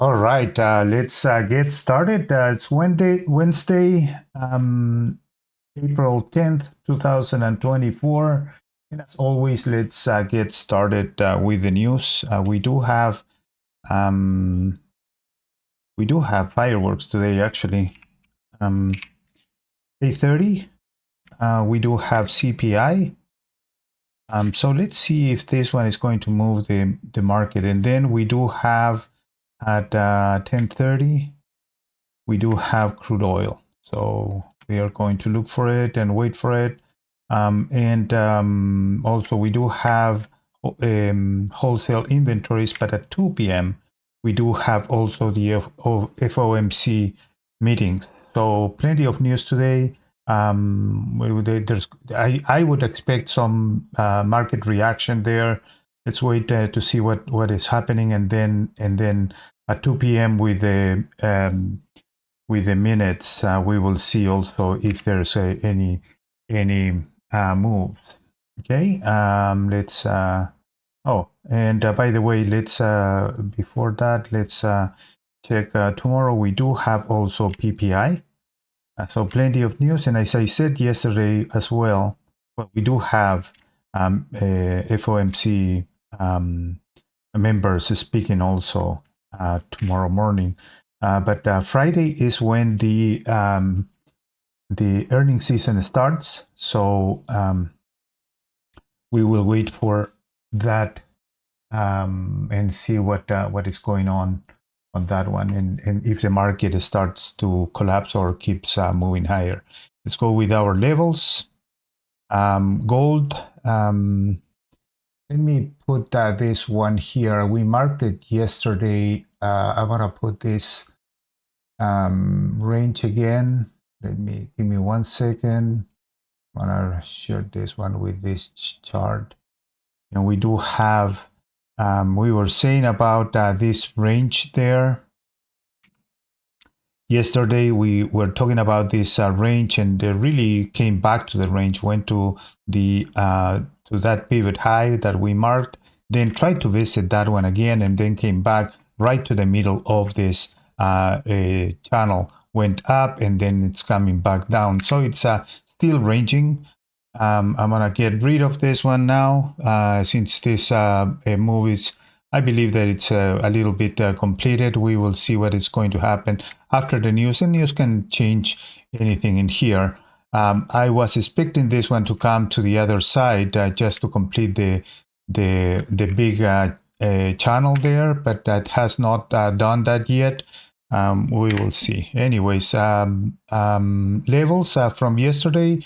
All right, let's get started. It's Wednesday, April 10th, 2024. And as always, let's get started with the news. Um, we do have fireworks today, actually. 8:30. We do have CPI. So let's see if this one is going to move the market. And then we do have at 10:30. We do have crude oil. So we are going to look for it and wait for it. Also we do have wholesale inventories, but at 2 p.m. we do have also the FOMC meetings. So plenty of news today. I would expect some market reaction there. Let's wait to see what is happening, and then at 2 p.m. with the minutes, we will see also if there's any moves. Okay, let's. And by the way, let's before that, let's check. Tomorrow we do have also PPI. So plenty of news, and as I said yesterday as well, we do have FOMC members speaking also tomorrow morning. But Friday is when the earnings season starts. So we will wait for that and see what is going on that one, and if the market starts to collapse or keeps moving higher. Let's go with our levels. Gold. Let me put this one here. We marked it yesterday. I want to put this range again. Give me 1 second. I want to share this one with this chart. And we do have, we were saying about this range there. Yesterday we were talking about this range, and they really came back to the range, went to the to that pivot high that we marked, then tried to visit that one again, and then came back right to the middle of this channel, went up, and then it's coming back down. So it's still ranging. I'm gonna get rid of this one now, since this move is, I believe that it's a little bit completed. We will see what is going to happen after the news, and news can change anything in here. I was expecting this one to come to the other side just to complete the big channel there, but that has not done that yet. We will see. Anyways, levels from yesterday.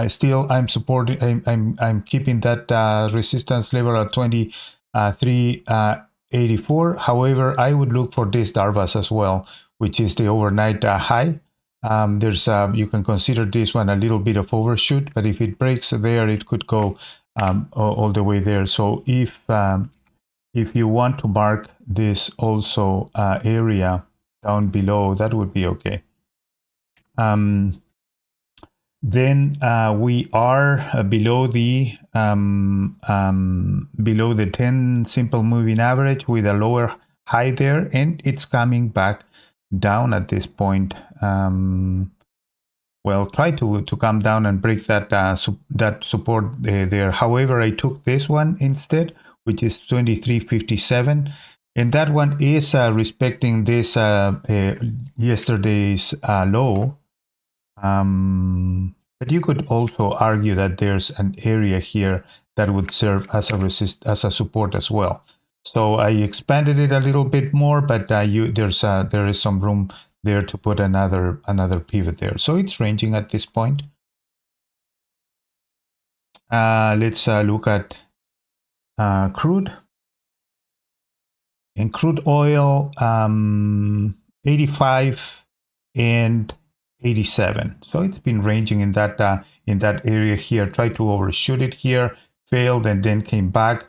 Still, I'm supporting. I'm keeping that resistance level at 23.84. However, I would look for this DARVAS as well, which is the overnight high. There's you can consider this one a little bit of overshoot, but if it breaks there, it could go all the way there. So if you want to mark this also area down below, that would be okay. Then we are below the 10 simple moving average with a lower high there, and it's coming back down at this point. Well, try to come down and break that that support there. However, I took this one instead, which is 23.57, and that one is respecting this yesterday's low. But you could also argue that there's an area here that would serve as a support as well. So I expanded it a little bit more, but there is some room there to put another pivot there. So it's ranging at this point. Let's look at crude. And crude oil, 85 and 87. So it's been ranging in that area here. Tried to overshoot it here, failed, and then came back.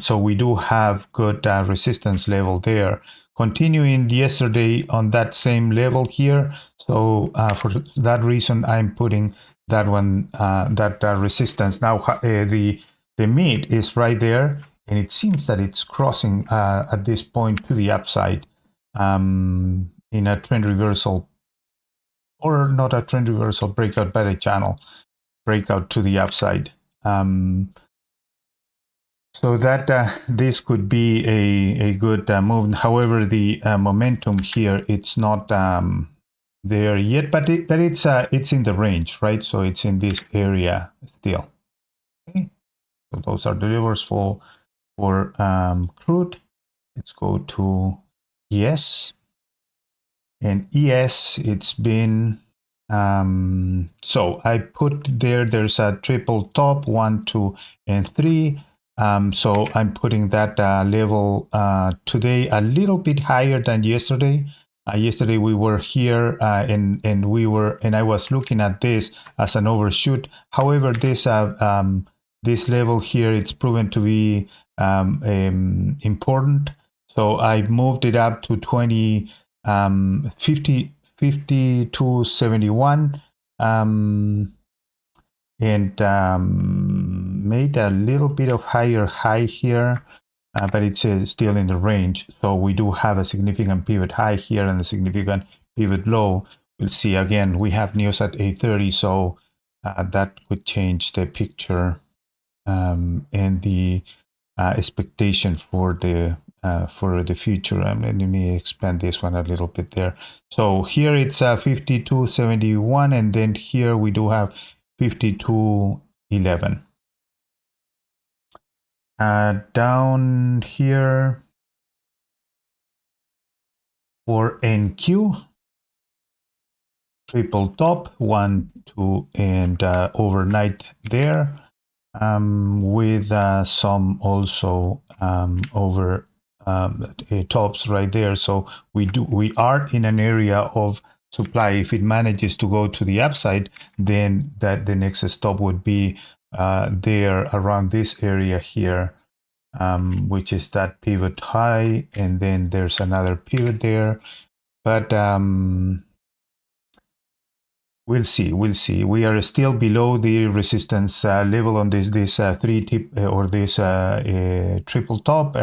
So we do have good resistance level there. Continuing yesterday on that same level here. So for that reason, I'm putting that one, that resistance. Now the mid is right there, and it seems that it's crossing at this point to the upside. in a trend reversal, or not a trend reversal breakout, but a channel breakout to the upside. So that this could be a good move. However, the momentum here, it's not there yet, but it's in the range, right? So it's in this area still. Okay. So those are the levers for crude. Let's go to ES. And ES, it's been so I put there's a triple top 1, 2, and 3. So I'm putting that level today a little bit higher than yesterday. Yesterday we were here and I was looking at this as an overshoot. However, this level here, it's proven to be important. So I moved it up to 50 to 71 and made a little bit of higher high here, but it's still in the range. So we do have a significant pivot high here and a significant pivot low. We'll see again, we have news at 8:30, so that could change the picture and the expectation for the future. Let me expand this one a little bit there. So here it's 52.71, and then here we do have 52.11. Down here for NQ, triple top 1, 2, and overnight there. With some also over tops right there. So we are in an area of supply. If it manages to go to the upside, then that the next stop would be there around this area here, which is that pivot high, and then there's another pivot there. But we'll see. We are still below the resistance level on this three tip or this triple top.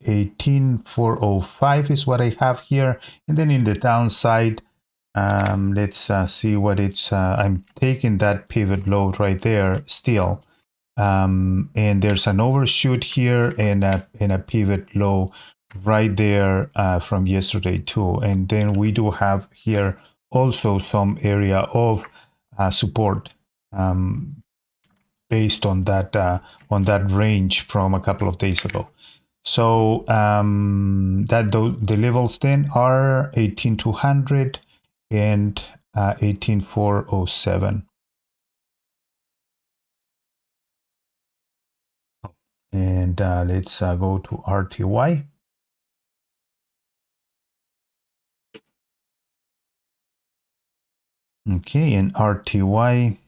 18405 is what I have here, and then in the downside, let's see what it's. I'm taking that pivot low right there still, and there's an overshoot here and a pivot low right there from yesterday too, and then we do have here also some area of support based on that range from a couple of days ago. So the levels then are 18200 and 18407. And let's go to RTY. Okay, and RTY,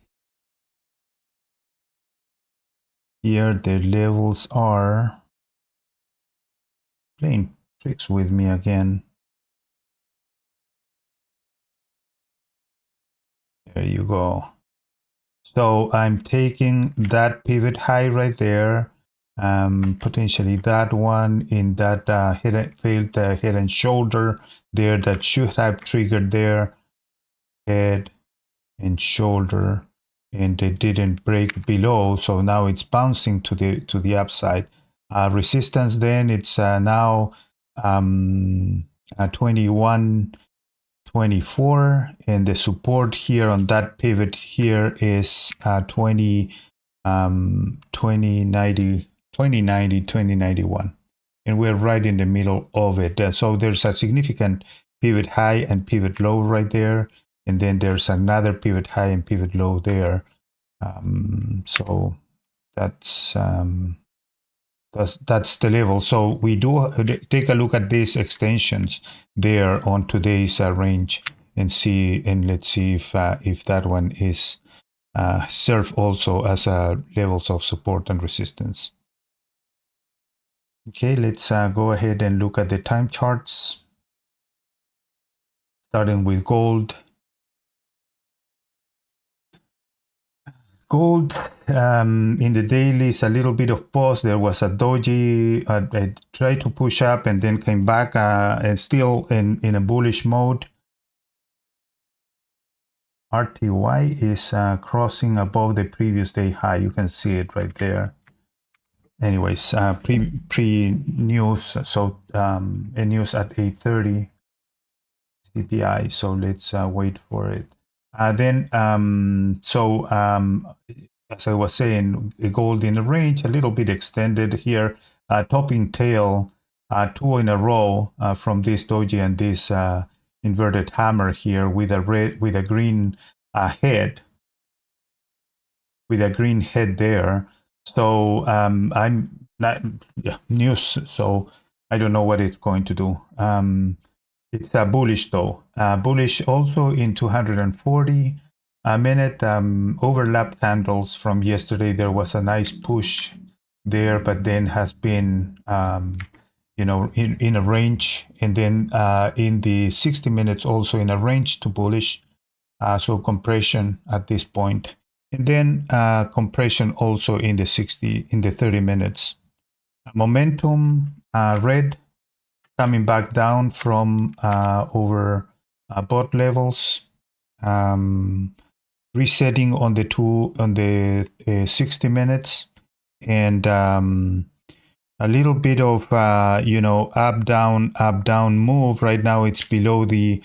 here the levels are playing tricks with me again. There you go. So I'm taking that pivot high right there, potentially that one in that failed head and shoulder there that should have triggered there, head and shoulder, and it didn't break below, so now it's bouncing to the upside. Resistance then, it's now 21.24, and the support here on that pivot here is 2090, 2091, and we're right in the middle of it. So there's a significant pivot high and pivot low right there, and then there's another pivot high and pivot low there. So that's the level. So we do take a look at these extensions there on today's range and see, and let's see if that one is serve also as levels of support and resistance. Okay, let's go ahead and look at the time charts, starting with gold. Gold in the daily is a little bit of pause. There was a doji. It tried to push up and then came back and still in a bullish mode. RTY is crossing above the previous day high. You can see it right there. Anyways, pre news. So a news at 8:30 CPI. So let's wait for it. Then as I was saying, gold in the range, a little bit extended here, topping tail, two in a row from this doji and this inverted hammer here with a green head, there. So I'm not news. So I don't know what it's going to do. It's bullish though. Bullish also in 240 a minute overlap candles from yesterday. There was a nice push there, but then has been in a range, and then in the 60 minutes also in a range to bullish. So compression at this point, and then compression also in the 30 minutes. Momentum red, coming back down from over bot levels, resetting on the 60 minutes, and a little bit of up down move. Right now it's below the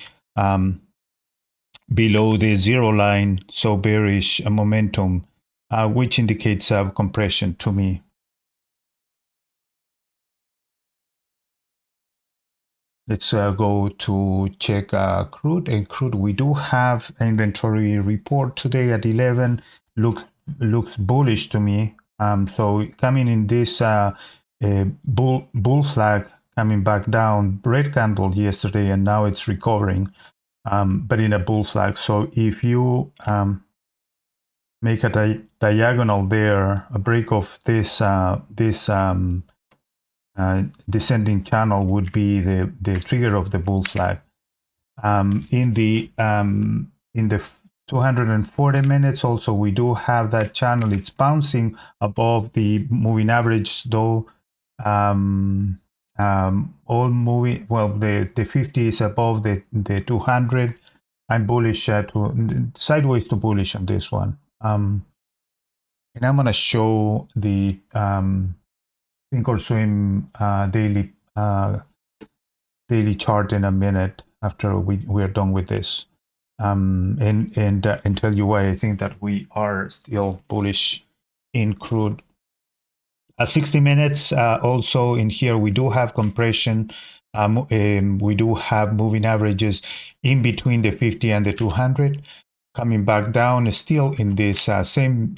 zero line, so bearish momentum, which indicates compression to me. Let's go to check crude. And crude, we do have an inventory report today at 11. Looks bullish to me. So coming in this bull flag, coming back down, red candle yesterday, and now it's recovering, but in a bull flag. So if you make a diagonal there, a break of this descending channel would be the trigger of the bull flag. In the 240 minutes also, we do have that channel. It's bouncing above the moving average though. All moving, well, the 50 is above the 200. I'm bullish to sideways to bullish on this one. And I'm going to show the Thinkorswim daily chart in a minute after we are done with this, and tell you why I think that we are still bullish in crude. 60 minutes also in here we do have compression. We do have moving averages in between the 50 and the 200, coming back down, still in this same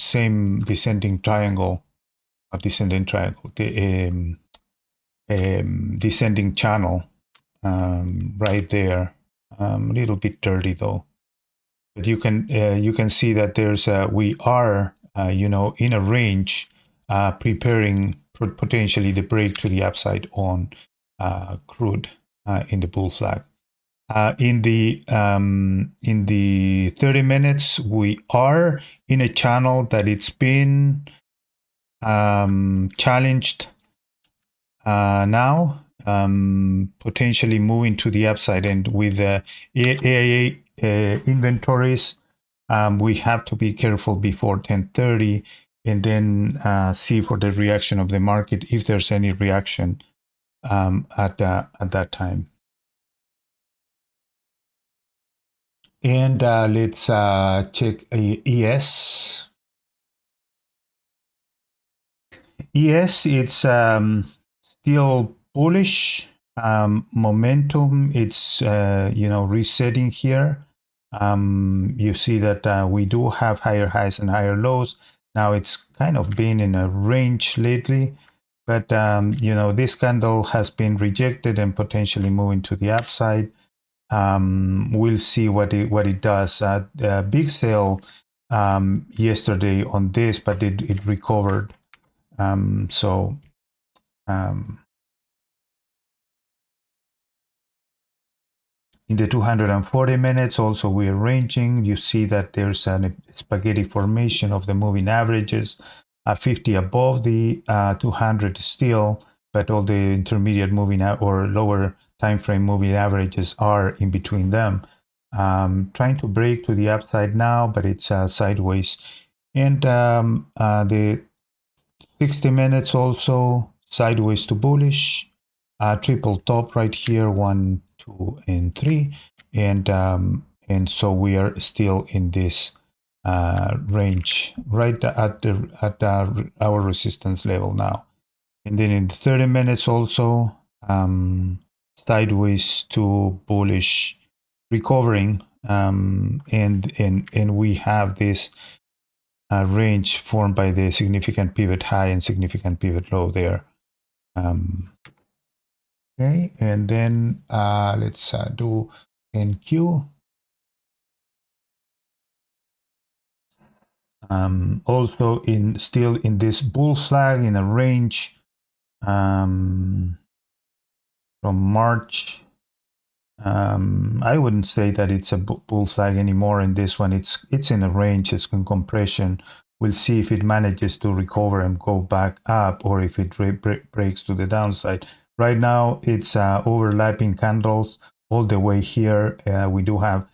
descending triangle. Descending triangle, the descending channel, right there. A little bit dirty though, but you can see that there's we are in a range, preparing potentially the break to the upside on crude in the bull flag. In the 30 minutes, we are in a channel that it's been challenged now, potentially moving to the upside, and with AIA inventories, we have to be careful before 10:30, and then see for the reaction of the market if there's any reaction at that time. And let's check ES. Yes, it's still bullish. Momentum, it's resetting here. You see that we do have higher highs and higher lows. Now it's kind of been in a range lately, but this candle has been rejected and potentially moving to the upside. We'll see what it does. Big sale yesterday on this, but it recovered. In In the 240 minutes, also we are ranging. You see that there's a spaghetti formation of the moving averages, 50 above the 200 still, but all the intermediate moving or lower time frame moving averages are in between them. Trying to break to the upside now, but it's sideways. And the 60 minutes also sideways to bullish, triple top right here, 1, 2, and 3, and so we are still in this range right at our resistance level now. And then in the 30 minutes also sideways to bullish, recovering, and we have this range formed by the significant pivot high and significant pivot low there. Okay, and then let's do NQ. Also still in this bull flag in a range from March. I wouldn't say that it's a bull flag anymore in this one. It's in a range, it's in compression. We'll see if it manages to recover and go back up, or if it breaks to the downside. Right now, it's overlapping candles all the way here. We do have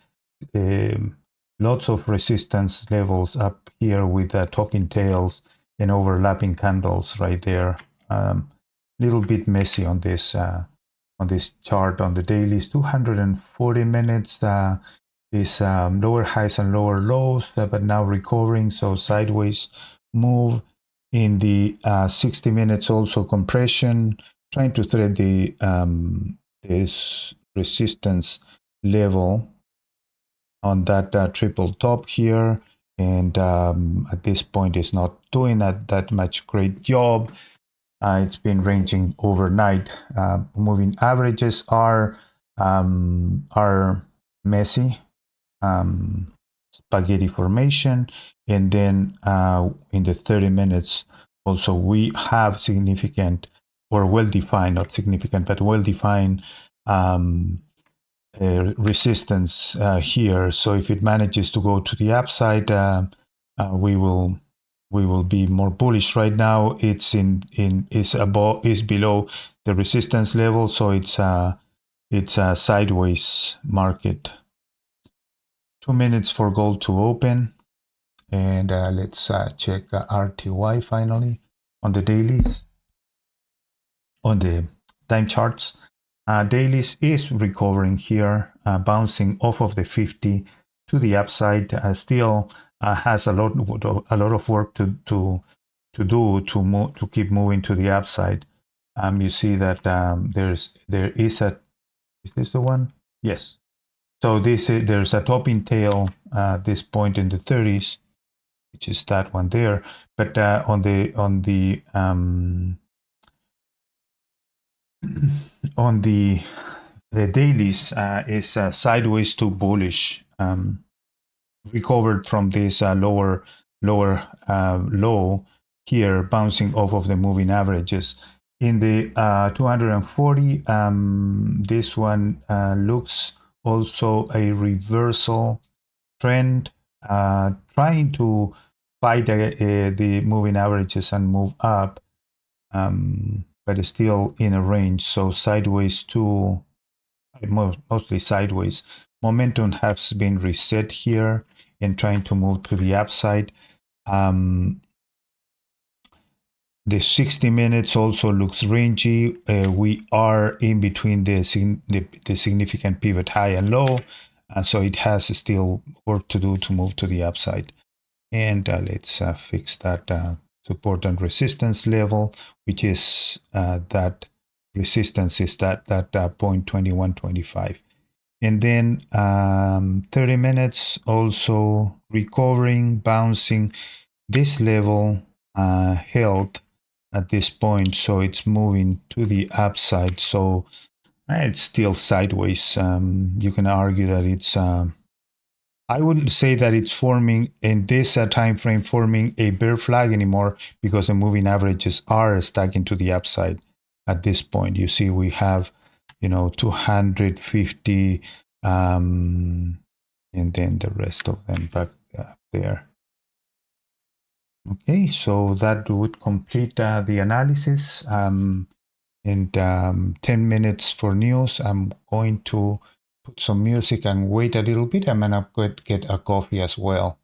lots of resistance levels up here with topping tails and overlapping candles right there. Little bit messy on this chart. On the dailies, 240 minutes is lower highs and lower lows, but now recovering, so sideways move. In the 60 minutes also compression, trying to thread the this resistance level on that triple top here, and at this point is not doing that much great job. It's been ranging overnight. Moving averages are messy, spaghetti formation, and then in the 30 minutes also we have significant or well-defined, not significant, but well-defined resistance here. So if it manages to go to the upside, we will be more bullish. Right now it's is below the resistance level, so it's a sideways market. 2 minutes for gold to open, and let's check RTY finally on the dailies. On the time charts, dailies is recovering here, bouncing off of the 50 to the upside. Still has a lot of work to do to keep moving to the upside. You see that is this the one? Yes. So there's a topping tail this point in the 30s, which is that one there. But on the dailies is sideways to bullish, recovered from this lower low here, bouncing off of the moving averages. In the 240, this one looks also a reversal trend, trying to fight the moving averages and move up, but it's still in a range. So sideways to mostly sideways. Momentum has been reset here and trying to move to the upside. The 60 minutes also looks rangy. We are in between the significant pivot high and low, so it has still work to do to move to the upside. And let's fix that support and resistance level, which is that resistance is that point 21.25. And then 30 minutes also recovering, bouncing. This level held at this point, so it's moving to the upside. So it's still sideways. You can argue that it's I wouldn't say that it's forming in this time frame forming a bear flag anymore, because the moving averages are stacking to the upside at this point. You see we have 250 And then the rest of them back there. Okay, so that would complete the analysis. In 10 minutes for news, I'm going to put some music and wait a little bit. I'm gonna get a coffee as well.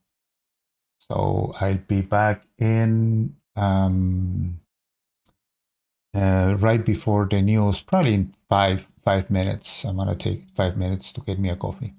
So I'll be back in right before the news, probably in five minutes. I'm gonna take 5 minutes to get me a coffee.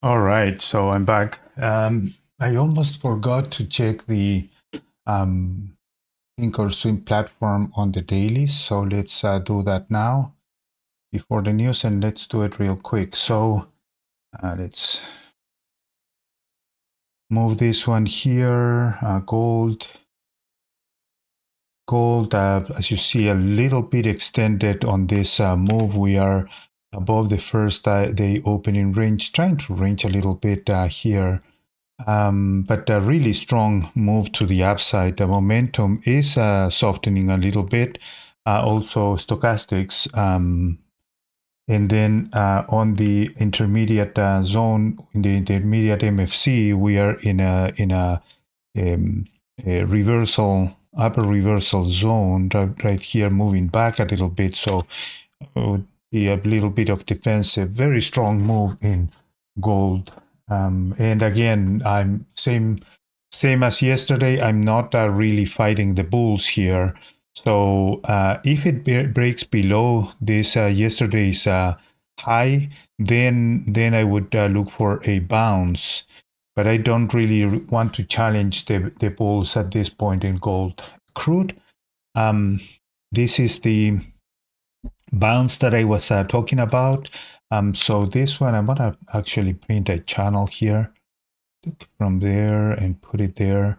All right, so I'm back. I almost forgot to check the um, Think or Swim platform on the dailies, so let's do that now before the news, and let's do it real quick. So let's move this one here. Gold, as you see, a little bit extended on this move. We are above the first day opening range, trying to range a little bit here. But a really strong move to the upside. The momentum is softening a little bit. Also, stochastics. And then on the intermediate zone, in the intermediate MFC, we are um, a reversal, upper reversal zone right here, moving back a little bit. So would be a little bit of defensive. Very strong move in gold. And again, I'm same as yesterday. I'm not really fighting the bulls here. So if it breaks below this yesterday's high, then I would look for a bounce. But I don't really want to challenge the bulls at this point in gold. Crude. This is the bounce that I was talking about. So this one, I'm gonna actually print a channel here from there and put it there,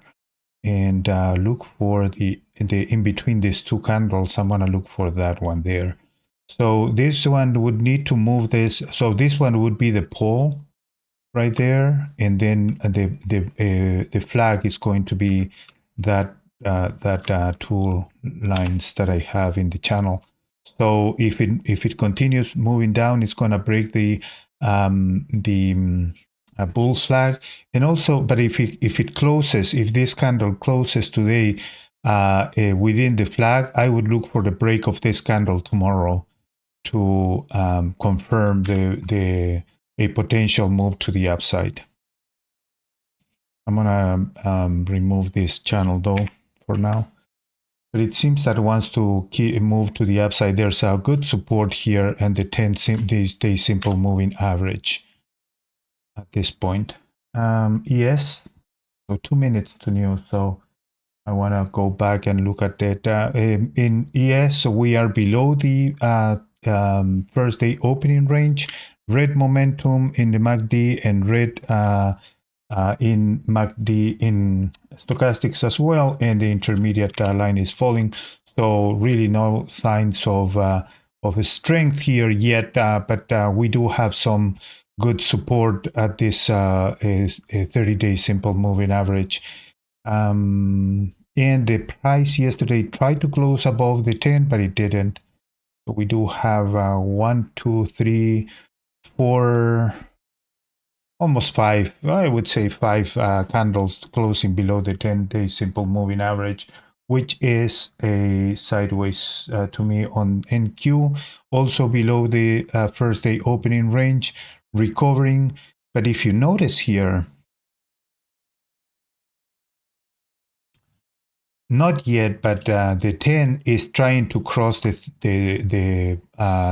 and look for the in between these two candles. I'm gonna look for that one there. So this one would need to move this. So this one would be the pole right there, and then the flag is going to be that two lines that I have in the channel. So if it continues moving down, it's going to break the bull's flag, and also, but if it closes, if this candle closes today within the flag, I would look for the break of this candle tomorrow to confirm the a potential move to the upside. I'm gonna remove this channel though for now. But it seems that wants to move to the upside. There's a good support here and the 10-day simple moving average at this point. ES, so 2 minutes to news. So I want to go back and look at it. In ES, so we are below the first day opening range. Red momentum in the MACD and red in MACD in stochastics as well, and the intermediate line is falling. So really no signs of a strength here yet, but we do have some good support at this 30-day simple moving average. And the price yesterday tried to close above the 10, but it didn't. So we do have 1, 2, 3, 4, almost 5, I would say 5 candles closing below the 10-day simple moving average, which is a sideways to me on NQ, also below the first day opening range, recovering. But if you notice here, not yet, but the 10 is trying to cross the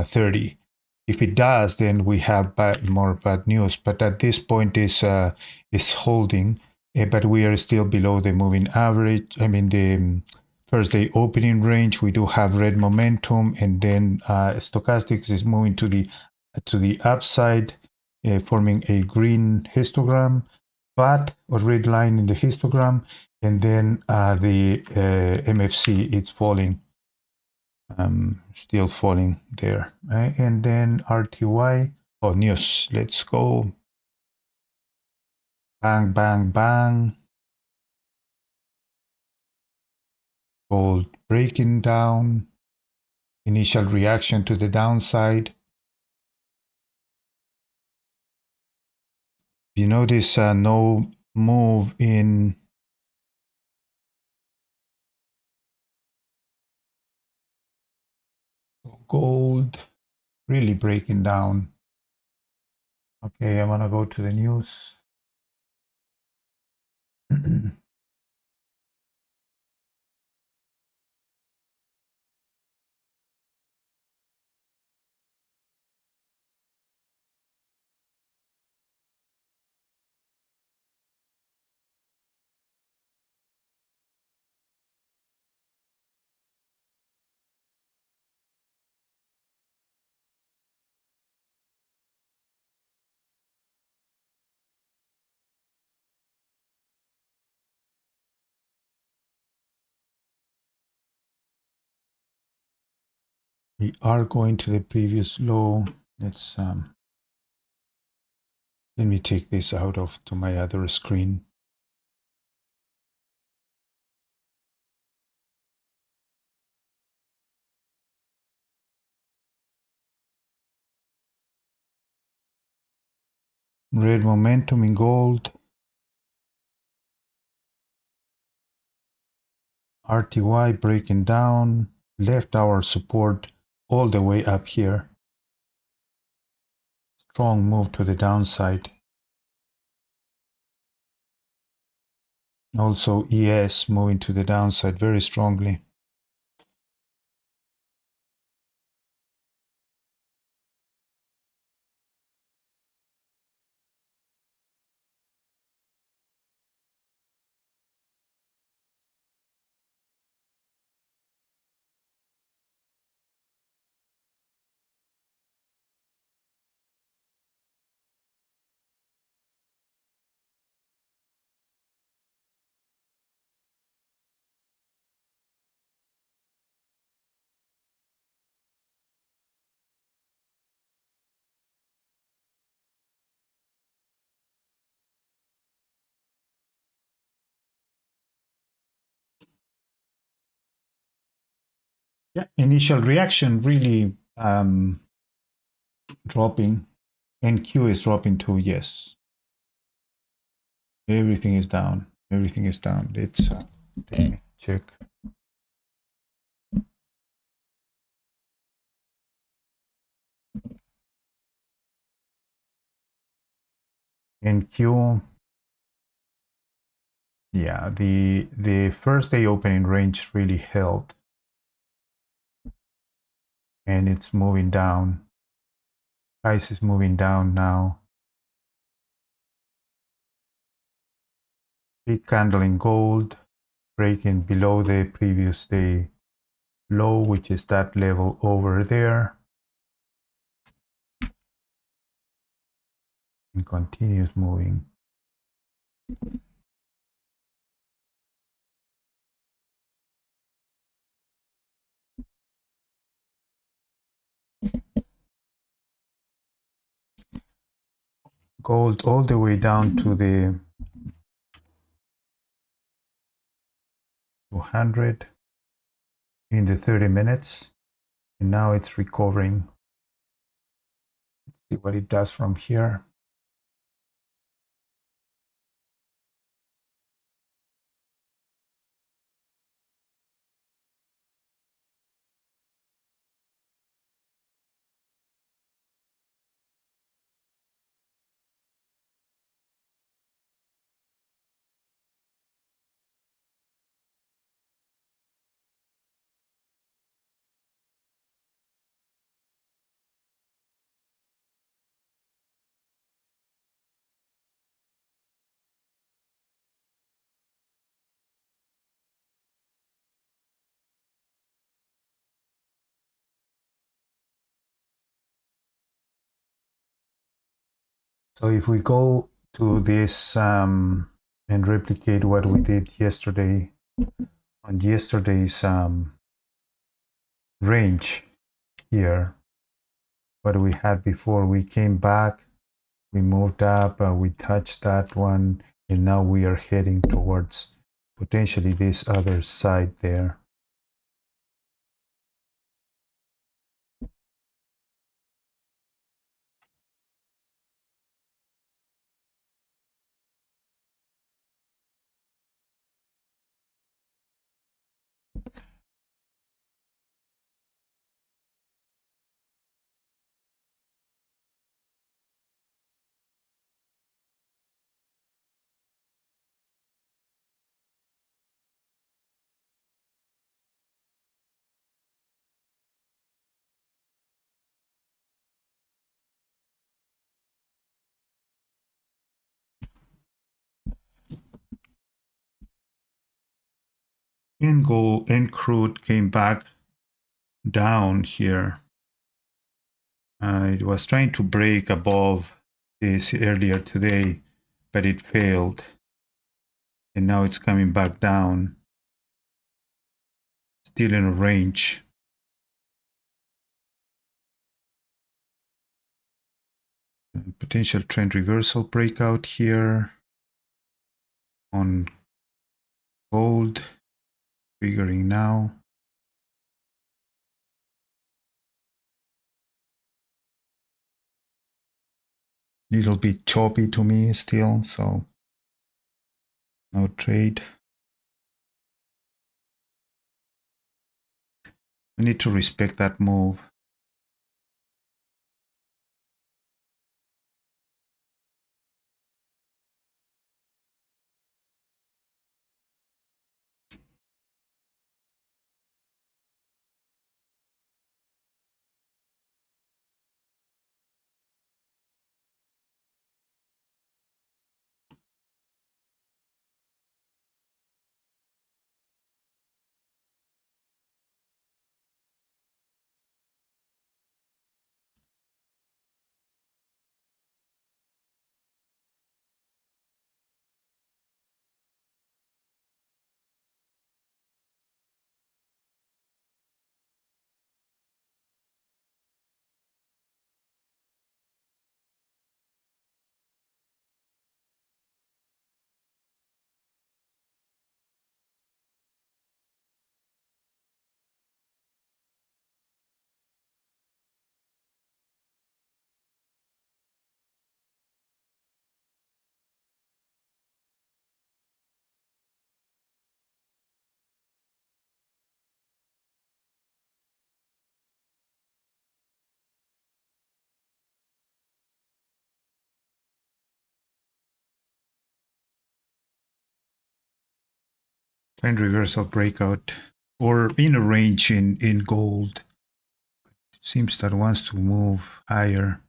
30. If it does, then we have more bad news. But at this point, is holding, but we are still below the moving average. I mean the first day opening range. We do have red momentum, and then stochastics is moving to the upside, forming a green histogram, but a red line in the histogram, and then the MFC is falling, still falling there, right? And then RTY, oh, news, let's go, bang, bang, bang, gold breaking down, initial reaction to the downside. You notice no move in gold, really breaking down. Okay, I'm gonna go to the news. We are going to the previous low. Let's let me take this out of to my other screen. Red momentum in gold. RTY breaking down, left our support all the way up here. Strong move to the downside. Also ES moving to the downside very strongly. Yeah, initial reaction really dropping. NQ is dropping too, yes. Everything is down. Everything is down. Let's let me check. NQ. Yeah, the first day opening range really held. And it's moving down. Price is moving down now. Big candle in gold, breaking below the previous day low, which is that level over there. And continues moving. Gold all the way down to the 200 in the 30 minutes. And now it's recovering. Let's see what it does from here. So if we go to this and replicate what we did yesterday on yesterday's range here, what we had before, we came back, we moved up, we touched that one, and now we are heading towards potentially this other side there. And gold and crude came back down here. It was trying to break above this earlier today, but it failed. And now it's coming back down. Still in a range. Potential trend reversal breakout here on gold, figuring now. Little bit choppy to me still, so no trade. We need to respect that move. Trend reversal breakout or in a range in gold. It seems that wants to move higher.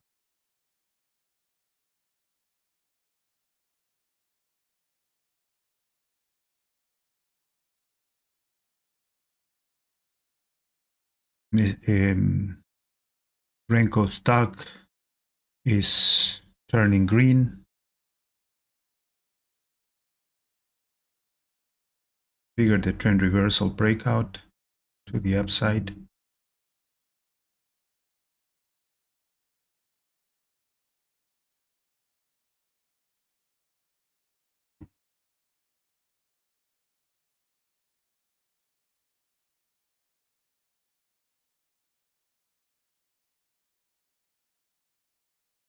Renko stock is turning green. Figure the trend reversal breakout to the upside.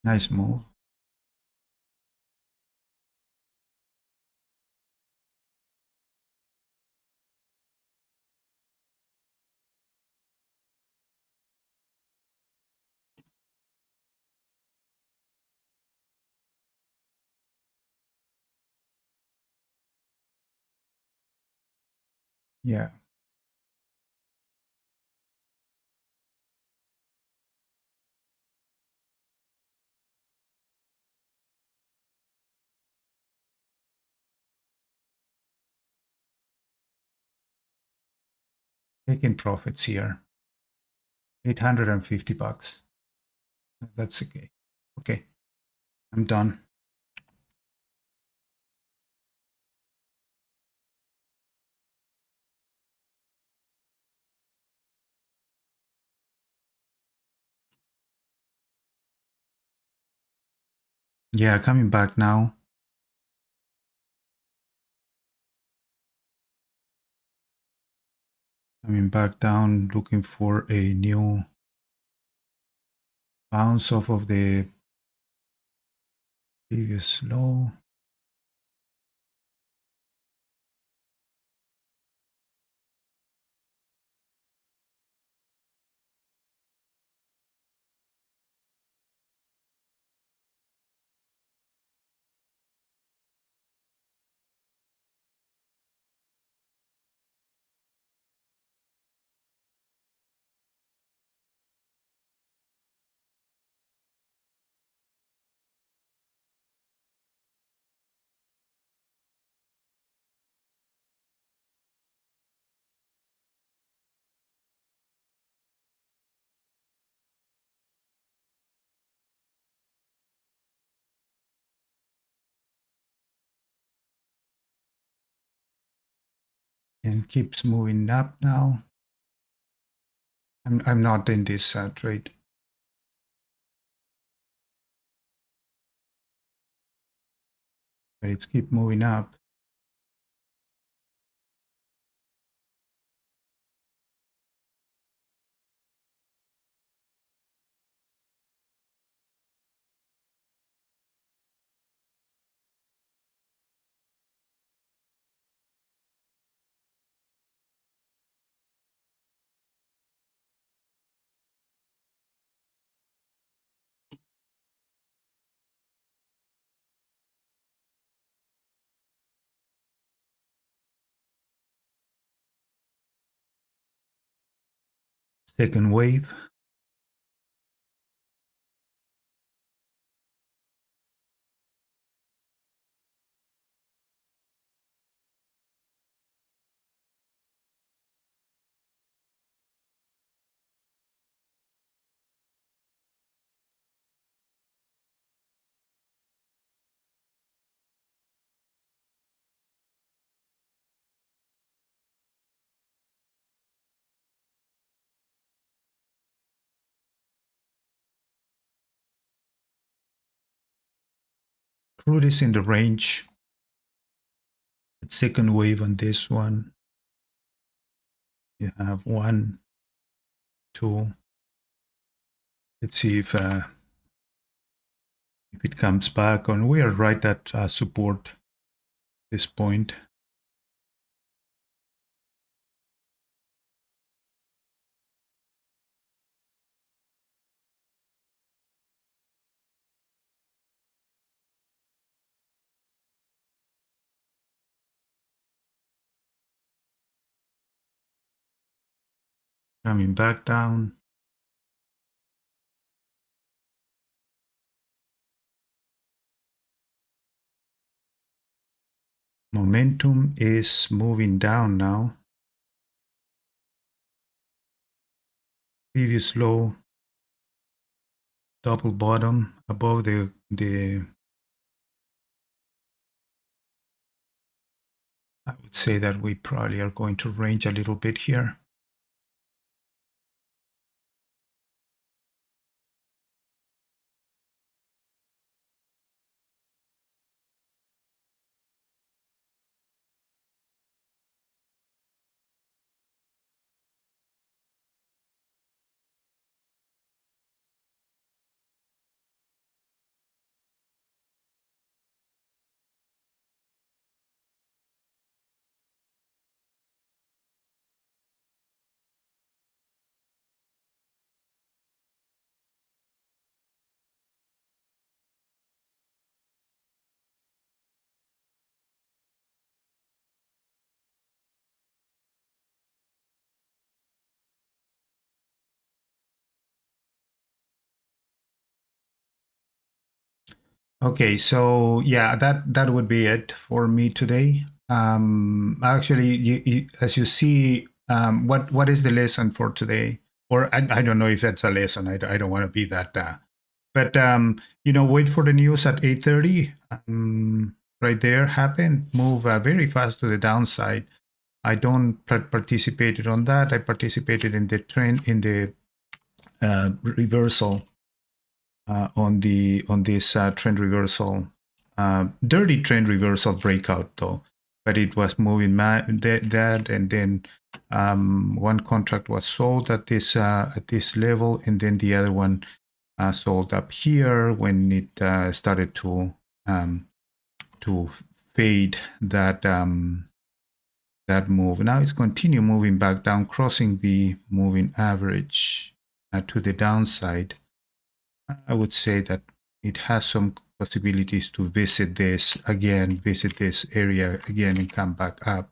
Nice move. Yeah. Taking profits here. $850. That's okay. Okay, I'm done. Yeah, coming back now. Coming back down, looking for a new bounce off of the previous low. And keeps moving up now. I'm not in this trade. but it's keep moving up. Second wave. Crude is in the range. The second wave on this one. You have 1, 2. Let's see if it comes back on. We are right at support this point. Coming back down. Momentum is moving down now. Previous low, double bottom above the I would say that we probably are going to range a little bit here. Okay, so yeah, that would be it for me today. Actually, as you see, what is the lesson for today? Or I don't know if that's a lesson. I don't want to be that. But wait for the news at 8:30. Right there, happen. Move very fast to the downside. I don't participated on that. I participated in the trend in the reversal on this trend reversal, dirty trend reversal breakout though, but it was moving that, and then one contract was sold at this level, and then the other one sold up here when it started to fade that that move. Now it's continue moving back down, crossing the moving average to the downside. I would say that it has some possibilities to visit this area again and come back up.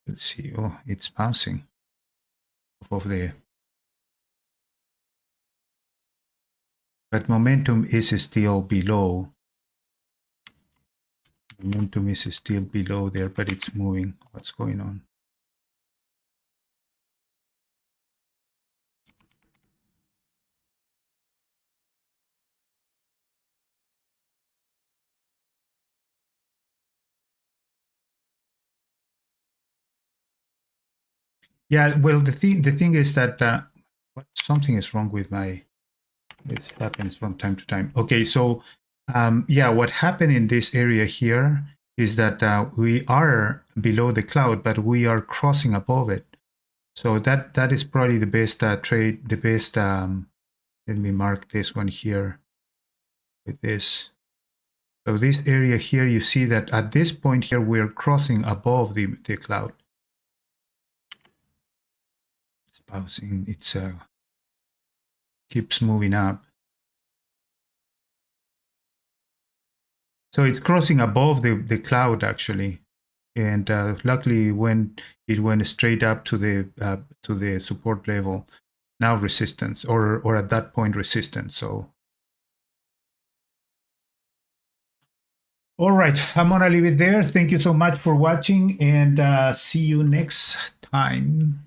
Let's see. Oh, it's bouncing off of there. But momentum is still below. Momentum is still below there, but it's moving. What's going on? Yeah, well, the thing is that something is wrong with my. It happens from time to time. Okay, so Yeah, what happened in this area here is that we are below the cloud, but we are crossing above it. So that is probably the best trade, the best. Let me mark this one here with this. So this area here, you see that at this point here, we're crossing above the cloud. It's pausing. It's keeps moving up. So it's crossing above the cloud actually, and luckily when it went straight up to the support level, now resistance or at that point resistance. So all right, I'm gonna leave it there. Thank you so much for watching, and see you next time.